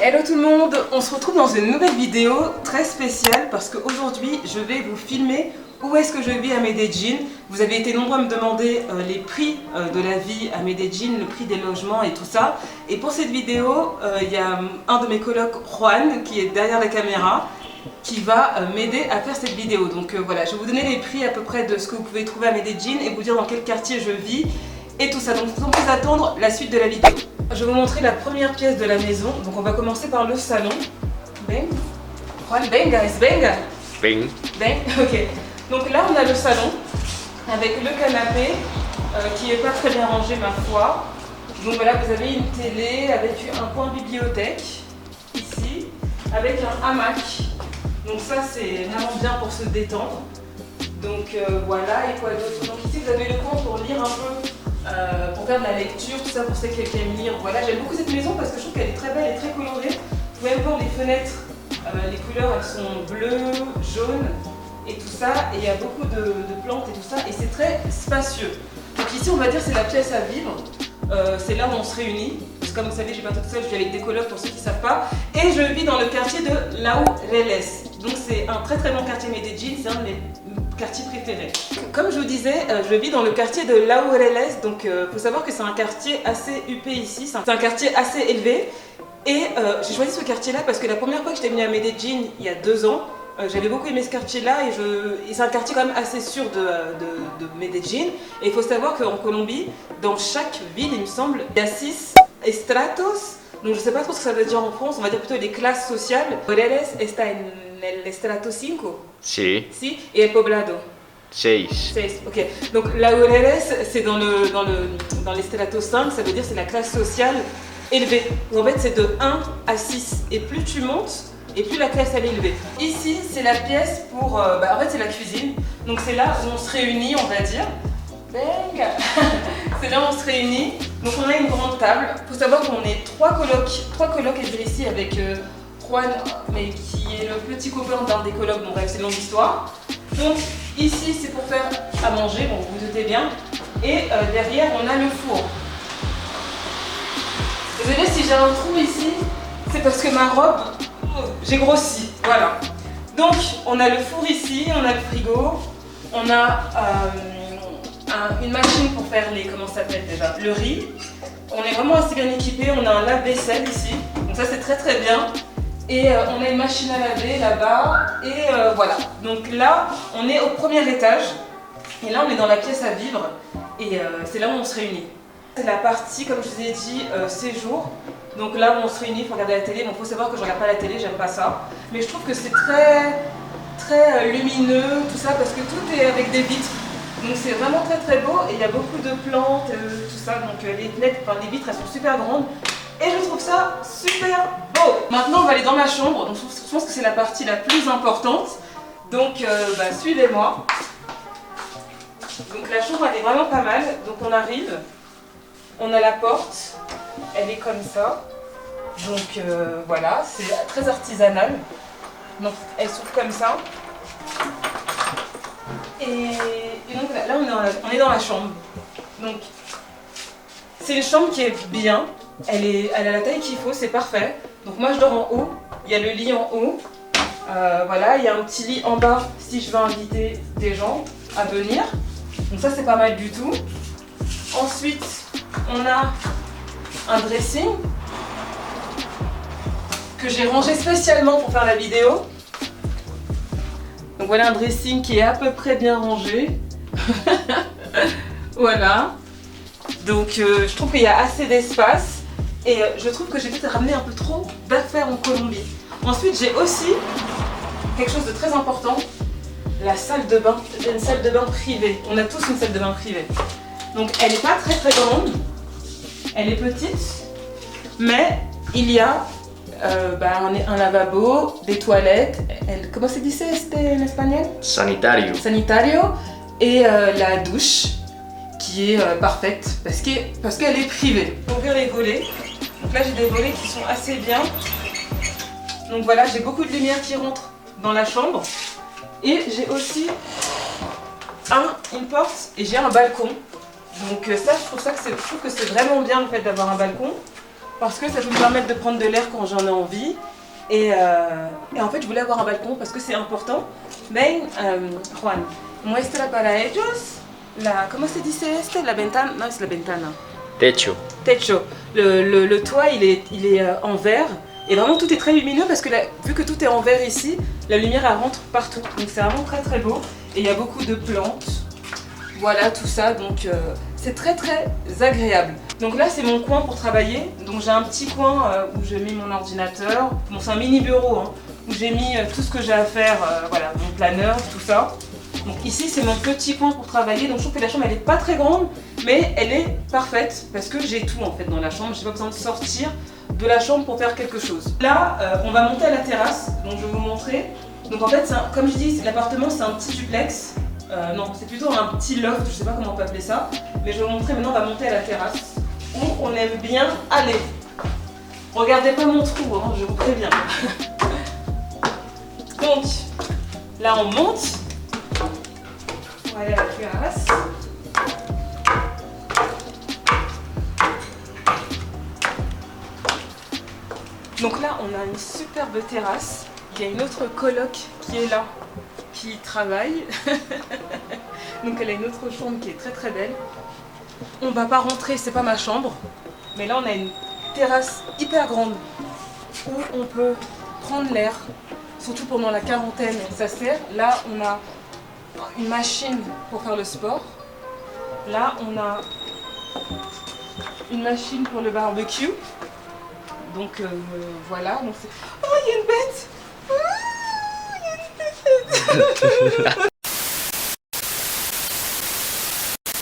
Hello tout le monde, on se retrouve dans une nouvelle vidéo très spéciale parce qu'aujourd'hui je vais vous filmer où est-ce que je vis à Medellín. Vous avez été nombreux à me demander les prix de la vie à Medellín, le prix des logements et tout ça. Et pour cette vidéo, il y a un de mes colocs, Juan, qui est derrière la caméra, qui va m'aider à faire cette vidéo. Donc voilà, je vais vous donner les prix à peu près de ce que vous pouvez trouver à Medellín et vous dire dans quel quartier je vis et tout ça. Donc sans plus attendre la suite de la vidéo. Je vais vous montrer la première pièce de la maison. Donc on va commencer par le salon. Ben, Juan, venga, es venga. Ben. Ben, ok. Donc là on a le salon avec le canapé qui est pas très bien rangé ma foi. Donc voilà, vous avez une télé avec un coin bibliothèque ici, avec un hamac. Donc ça c'est vraiment bien pour se détendre. Donc voilà, et quoi d'autre? Donc ici vous avez le coin pour lire un peu. Pour faire de la lecture, tout ça pour ceux qui aiment lire. Voilà, j'aime beaucoup cette maison parce que je trouve qu'elle est très belle et très colorée. Vous pouvez même voir les fenêtres, les couleurs elles sont bleues, jaunes et tout ça. Et il y a beaucoup de plantes et tout ça et c'est très spacieux. Donc ici on va dire c'est la pièce à vivre. C'est là où on se réunit. Parce que comme vous savez, je ne suis pas toute seule, je vis avec des colocs pour ceux qui ne savent pas. Et je vis dans le quartier de Laureles. Donc c'est un très très bon quartier Medellín, c'est un de mes quartiers préférés. Comme je vous disais, je vis dans le quartier de Laureles. Donc faut savoir que c'est un quartier assez huppé ici, c'est un quartier assez élevé. Et j'ai choisi ce quartier-là parce que la première fois que j'étais venue à Medellín, il y a 2 ans, j'avais beaucoup aimé ce quartier-là et c'est un quartier quand même assez sûr de Medellín. Et il faut savoir qu'en Colombie, dans chaque ville, il me semble, il y a 6 estratos. Donc je ne sais pas trop ce que ça veut dire en France, on va dire plutôt les classes sociales. Laureles está en el estrato 5. Sí. Si, et el poblado. 6. 6, ok. Donc Laureles, c'est dans l'estrato 5, ça veut dire c'est la classe sociale élevée. En fait, c'est de 1 à 6. Et plus tu montes, et plus la classe elle est élevée. Ici, c'est la pièce pour... en fait, c'est la cuisine. Donc c'est là où on se réunit, on va dire. Venga. C'est là où on se réunit. Donc on a une grande table. Il faut savoir qu'on est 3 colocs et je vais ici avec Juan, mais qui est le petit copain d'un des colocs, donc bref, c'est une longue histoire. Donc ici, c'est pour faire à manger, bon, vous vous doutez bien. Et derrière, on a le four. Désolée si j'ai un trou ici, c'est parce que ma robe, j'ai grossi, voilà. Donc, on a le four ici, on a le frigo, on a une machine pour faire comment ça s'appelle déjà, le riz. On est vraiment assez bien équipé, on a un lave-vaisselle ici, donc ça c'est très très bien. Et on a une machine à laver là-bas, et voilà. Donc là, on est au premier étage, et là on est dans la pièce à vivre, et c'est là où on se réunit. C'est la partie, comme je vous ai dit, séjour. Donc là où on se réunit pour regarder la télé. Bon, faut savoir que je regarde pas la télé, j'aime pas ça. Mais je trouve que c'est très lumineux, tout ça, parce que tout est avec des vitres. Donc c'est vraiment très très beau, et il y a beaucoup de plantes, tout ça. Donc les vitres elles sont super grandes. Et je trouve ça super beau. Maintenant on va aller dans ma chambre, donc je pense que c'est la partie la plus importante. Donc suivez-moi. Donc la chambre elle est vraiment pas mal. Donc on arrive, on a la porte, elle est comme ça. Donc voilà, c'est très artisanal. Donc elle s'ouvre comme ça. Et donc là on est dans la chambre. Donc c'est une chambre qui est bien. Elle a la taille qu'il faut, c'est parfait. Donc moi je dors en haut, il y a le lit en haut. Voilà, il y a un petit lit en bas si je veux inviter des gens à venir. Donc ça c'est pas mal du tout. Ensuite, on a un dressing que j'ai rangé spécialement pour faire la vidéo. Donc voilà un dressing qui est à peu près bien rangé. Voilà. Donc je trouve qu'il y a assez d'espace. Et je trouve que j'ai peut-être ramené un peu trop d'affaires en Colombie. Ensuite, j'ai aussi quelque chose de très important, la salle de bain. J'ai une salle de bain privée. On a tous une salle de bain privée. Donc, elle n'est pas très très grande. Elle est petite. Mais il y a un lavabo, des toilettes. Comment se dice en espagnol? Sanitario. Sanitario. Et la douche qui est parfaite parce qu'elle est privée. On ouvrir les volets. Donc là j'ai des volets qui sont assez bien. Donc voilà, j'ai beaucoup de lumière qui rentre dans la chambre. Et j'ai aussi une porte et j'ai un balcon. Donc ça, je trouve que c'est vraiment bien le fait d'avoir un balcon. parce que ça peut me permettre de prendre de l'air quand j'en ai envie. Et en fait, je voulais avoir un balcon parce que c'est important. Mais, Juan, muestra para ellos comment se dice este? La ventana? Non, c'est la ventana. Techo. Techo. Le toit, il est en verre. Et vraiment, tout est très lumineux parce que vu que tout est en verre ici, la lumière, elle rentre partout. Donc, c'est vraiment très très beau. Et il y a beaucoup de plantes. Voilà, tout ça. Donc, c'est très très agréable. Donc là, c'est mon coin pour travailler. Donc, j'ai un petit coin où j'ai mis mon ordinateur. Bon, c'est un mini bureau, hein, où j'ai mis tout ce que j'ai à faire. Voilà, mon planeur, tout ça. Donc ici c'est mon petit coin pour travailler, donc je trouve que la chambre elle est pas très grande mais elle est parfaite parce que j'ai tout en fait dans la chambre, j'ai pas besoin de sortir de la chambre pour faire quelque chose. Là on va monter à la terrasse, donc je vais vous montrer. Donc en fait comme je dis l'appartement c'est un petit duplex, non c'est plutôt un petit loft, je sais pas comment on peut appeler ça, mais je vais vous montrer maintenant. On va monter à la terrasse où on aime bien aller. Regardez pas mon trou, hein, je vous préviens. Donc là on monte. Voilà la terrasse. Donc là, on a une superbe terrasse. Il y a une autre coloc qui est là, qui travaille. Donc elle a une autre chambre qui est très très belle. On va pas rentrer, c'est pas ma chambre. Mais là, on a une terrasse hyper grande où on peut prendre l'air, surtout pendant la quarantaine. Ça sert. Là, on a une machine pour faire le sport. Là, on a une machine pour le barbecue. Donc voilà. Donc oh, il y a une bête! Il y a une bête!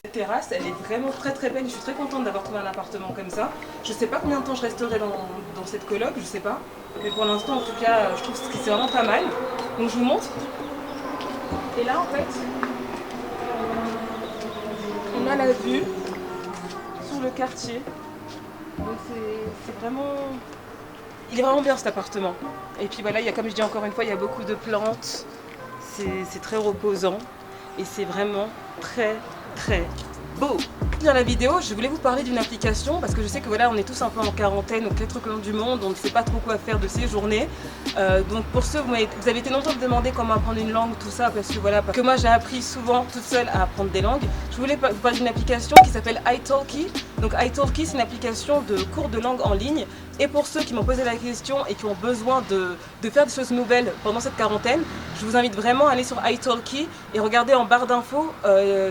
Cette terrasse, elle est vraiment très très belle. Je suis très contente d'avoir trouvé un appartement comme ça. Je sais pas combien de temps je resterai dans cette coloc, je sais pas. Mais pour l'instant, en tout cas, je trouve que c'est vraiment pas mal. Donc je vous montre. Et là, en fait, on a la vue sur le quartier. Donc c'est vraiment... Il est vraiment bien cet appartement. Et puis voilà, comme je dis encore une fois, il y a beaucoup de plantes. C'est très reposant. Et c'est vraiment très très beau. Dans la vidéo, je voulais vous parler d'une application parce que je sais que voilà, on est tous un peu en quarantaine aux quatre coins du monde, on ne sait pas trop quoi faire de ces journées. Donc pour ceux, vous avez été longtemps me demander comment apprendre une langue, tout ça, parce que voilà, parce que moi j'ai appris souvent toute seule à apprendre des langues. Je voulais vous parler d'une application qui s'appelle italki. Donc italki, c'est une application de cours de langue en ligne. Et pour ceux qui m'ont posé la question et qui ont besoin de faire des choses nouvelles pendant cette quarantaine, je vous invite vraiment à aller sur italki et regarder en barre d'infos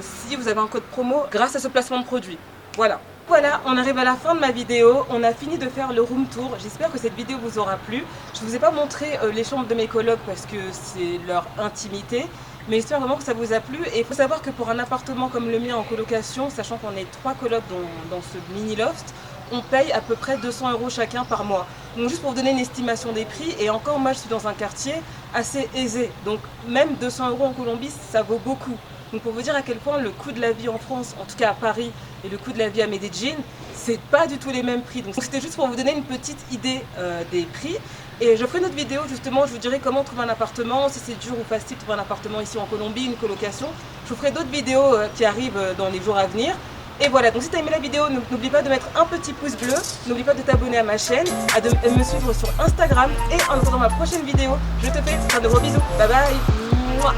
si vous avez un code promo grâce à ce placement de produit. Voilà. Voilà, on arrive à la fin de ma vidéo, on a fini de faire le room tour. J'espère que cette vidéo vous aura plu. Je ne vous ai pas montré les chambres de mes colocs parce que c'est leur intimité. Mais j'espère vraiment que ça vous a plu. Et il faut savoir que pour un appartement comme le mien en colocation, sachant qu'on est 3 colocs dans ce mini loft, on paye à peu près 200 € chacun par mois. Donc juste pour vous donner une estimation des prix, et encore moi je suis dans un quartier assez aisé. Donc même 200 € en Colombie, ça vaut beaucoup. Donc pour vous dire à quel point le coût de la vie en France, en tout cas à Paris, et le coût de la vie à Medellín, c'est pas du tout les mêmes prix. Donc c'était juste pour vous donner une petite idée des prix. Et je ferai une autre vidéo justement, je vous dirai comment trouver un appartement, si c'est dur ou facile de trouver un appartement ici en Colombie, une colocation. Je vous ferai d'autres vidéos qui arrivent dans les jours à venir. Et voilà, donc si tu as aimé la vidéo, n'oublie pas de mettre un petit pouce bleu, n'oublie pas de t'abonner à ma chaîne, de me suivre sur Instagram. Et en attendant ma prochaine vidéo, je te fais plein de gros bisous. Bye bye. Mouah.